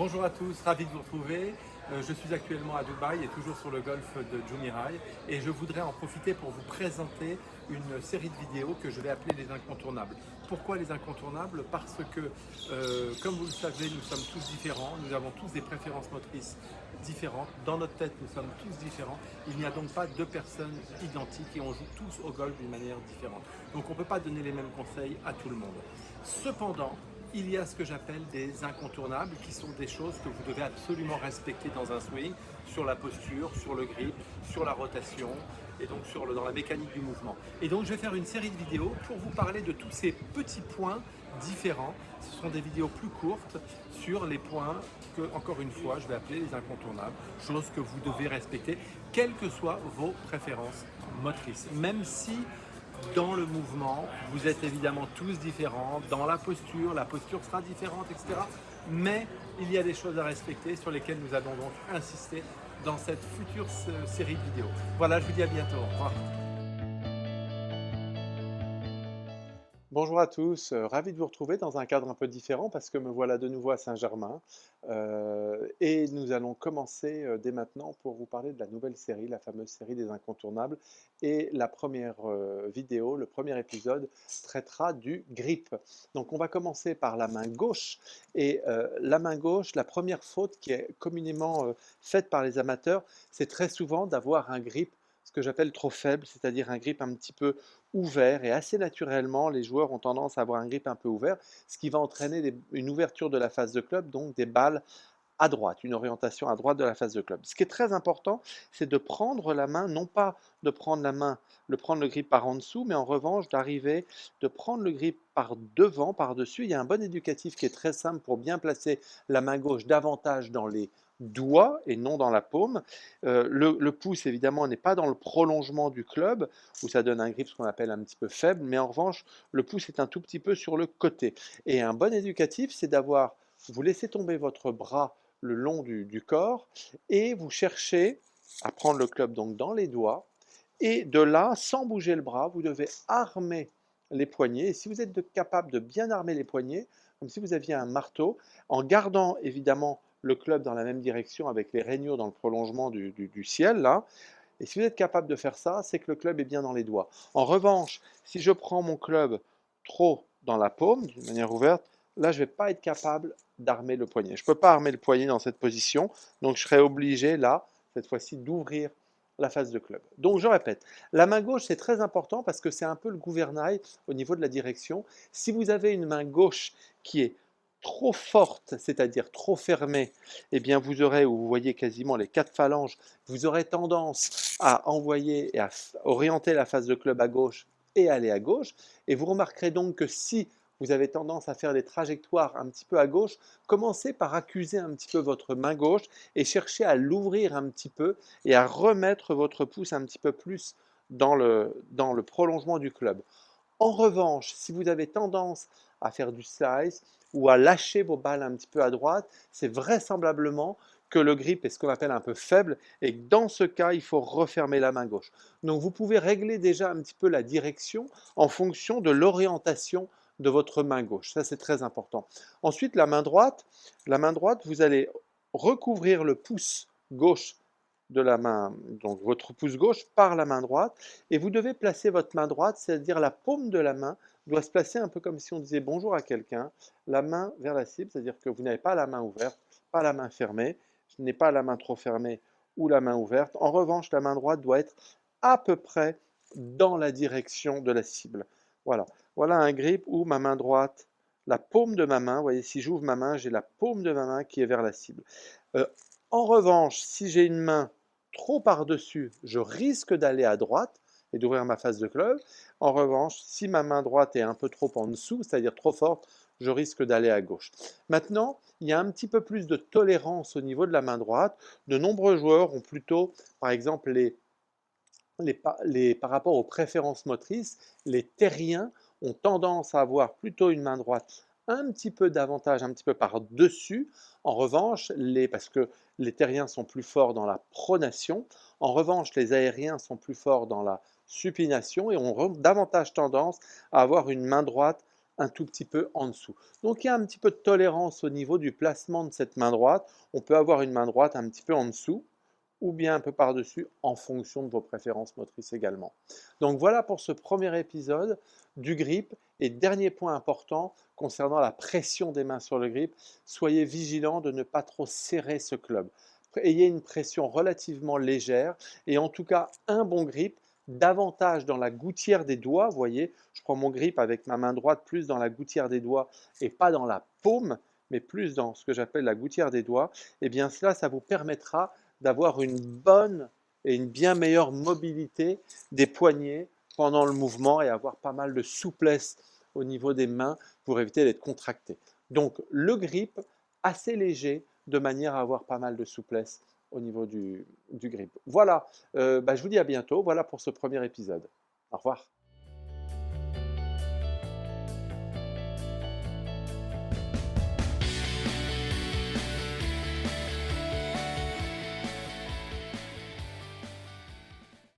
Bonjour à tous, ravi de vous retrouver. Je suis actuellement à Dubaï et toujours sur le golfe de Jumeirah et je voudrais en profiter pour vous présenter une série de vidéos que je vais appeler les incontournables. Pourquoi les incontournables? Parce que, comme vous le savez, nous sommes tous différents, nous avons tous des préférences motrices différentes, dans notre tête nous sommes tous différents, il n'y a donc pas deux personnes identiques et on joue tous au golf d'une manière différente. Donc on ne peut pas donner les mêmes conseils à tout le monde. Cependant, il y a ce que j'appelle des incontournables qui sont des choses que vous devez absolument respecter dans un swing, sur la posture, sur le grip, sur la rotation et donc dans la mécanique du mouvement. Et donc je vais faire une série de vidéos pour vous parler de tous ces petits points différents. Ce sont des vidéos plus courtes sur les points que, encore une fois, je vais appeler les incontournables, choses que vous devez respecter, quelles que soient vos préférences motrices. Même si dans le mouvement, vous êtes évidemment tous différents, dans la posture sera différente, etc. Mais il y a des choses à respecter sur lesquelles nous allons donc insister dans cette future série de vidéos. Voilà, je vous dis à bientôt. Au revoir. Bonjour à tous, ravi de vous retrouver dans un cadre un peu différent parce que me voilà de nouveau à Saint-Germain et nous allons commencer dès maintenant pour vous parler de la nouvelle série, la fameuse série des incontournables. Et la première vidéo, le premier épisode traitera du grip. Donc on va commencer par la main gauche et la main gauche, la première faute qui est communément faite par les amateurs, c'est très souvent d'avoir un grip ce que j'appelle trop faible, c'est-à-dire un grip un petit peu ouvert et assez naturellement, les joueurs ont tendance à avoir un grip un peu ouvert, ce qui va entraîner une ouverture de la face de club, donc des balles à droite, une orientation à droite de la face de club. Ce qui est très important, c'est de prendre la main, non pas de prendre la main, prendre le grip par en dessous, mais en revanche d'arriver, de prendre le grip par devant, par dessus. Il y a un bon éducatif qui est très simple pour bien placer la main gauche davantage dans les doigts et non dans la paume. Le pouce, évidemment, n'est pas dans le prolongement du club, où ça donne un grip ce qu'on appelle un petit peu faible, mais en revanche, le pouce est un tout petit peu sur le côté. Et un bon éducatif, c'est d'avoir, vous laissez tomber votre bras le long du corps et vous cherchez à prendre le club donc dans les doigts et de là, sans bouger le bras, vous devez armer les poignets. Et si vous êtes capable de bien armer les poignets, comme si vous aviez un marteau, en gardant évidemment le club dans la même direction avec les rainures dans le prolongement du ciel, là, et si vous êtes capable de faire ça, c'est que le club est bien dans les doigts. En revanche, si je prends mon club trop dans la paume, d'une manière ouverte, là, je ne vais pas être capable d'armer le poignet. Je ne peux pas armer le poignet dans cette position, donc je serai obligé, là, cette fois-ci, d'ouvrir la face de club. Donc je répète, la main gauche c'est très important parce que c'est un peu le gouvernail au niveau de la direction. Si vous avez une main gauche qui est trop forte, c'est-à-dire trop fermée, eh bien vous aurez, où vous voyez quasiment les quatre phalanges, vous aurez tendance à envoyer et à orienter la face de club à gauche et aller à gauche. Et vous remarquerez donc que si vous avez tendance à faire des trajectoires un petit peu à gauche, commencez par accuser un petit peu votre main gauche et cherchez à l'ouvrir un petit peu et à remettre votre pouce un petit peu plus dans le prolongement du club. En revanche, si vous avez tendance à faire du slice ou à lâcher vos balles un petit peu à droite, c'est vraisemblablement que le grip est ce qu'on appelle un peu faible et que dans ce cas, il faut refermer la main gauche. Donc vous pouvez régler déjà un petit peu la direction en fonction de l'orientation de votre main gauche. Ça, c'est très important. Ensuite, la main droite, vous allez recouvrir le pouce gauche de la main, donc votre pouce gauche par la main droite, et vous devez placer votre main droite, c'est-à-dire la paume de la main doit se placer un peu comme si on disait bonjour à quelqu'un, la main vers la cible, c'est-à-dire que vous n'avez pas la main ouverte, pas la main fermée, ce n'est pas la main trop fermée ou la main ouverte. En revanche, la main droite doit être à peu près dans la direction de la cible. Voilà, voilà un grip où ma main droite, la paume de ma main, vous voyez, si j'ouvre ma main, j'ai la paume de ma main qui est vers la cible. Euh, En revanche, si j'ai une main trop par-dessus, je risque d'aller à droite et d'ouvrir ma face de club. En revanche, si ma main droite est un peu trop en dessous, c'est-à-dire trop forte, je risque d'aller à gauche. Maintenant, il y a un petit peu plus de tolérance au niveau de la main droite. De nombreux joueurs ont plutôt, par exemple, par rapport aux préférences motrices, les terriens ont tendance à avoir plutôt une main droite un petit peu davantage, un petit peu par-dessus. En revanche, parce que les terriens sont plus forts dans la pronation, en revanche, les aériens sont plus forts dans la supination et ont davantage tendance à avoir une main droite un tout petit peu en dessous. Donc il y a un petit peu de tolérance au niveau du placement de cette main droite. On peut avoir une main droite un petit peu en dessous ou bien un peu par-dessus en fonction de vos préférences motrices également. Donc voilà pour ce premier épisode du grip. Et dernier point important concernant la pression des mains sur le grip, soyez vigilant de ne pas trop serrer ce club. Ayez une pression relativement légère et en tout cas un bon grip davantage dans la gouttière des doigts. Vous voyez, je prends mon grip avec ma main droite plus dans la gouttière des doigts et pas dans la paume, mais plus dans ce que j'appelle la gouttière des doigts. Et bien cela, ça vous permettra d'avoir une bonne et une bien meilleure mobilité des poignets pendant le mouvement et avoir pas mal de souplesse au niveau des mains pour éviter d'être contracté. Donc le grip assez léger de manière à avoir pas mal de souplesse au niveau du grip. Voilà, je vous dis à bientôt. Voilà pour ce premier épisode. Au revoir.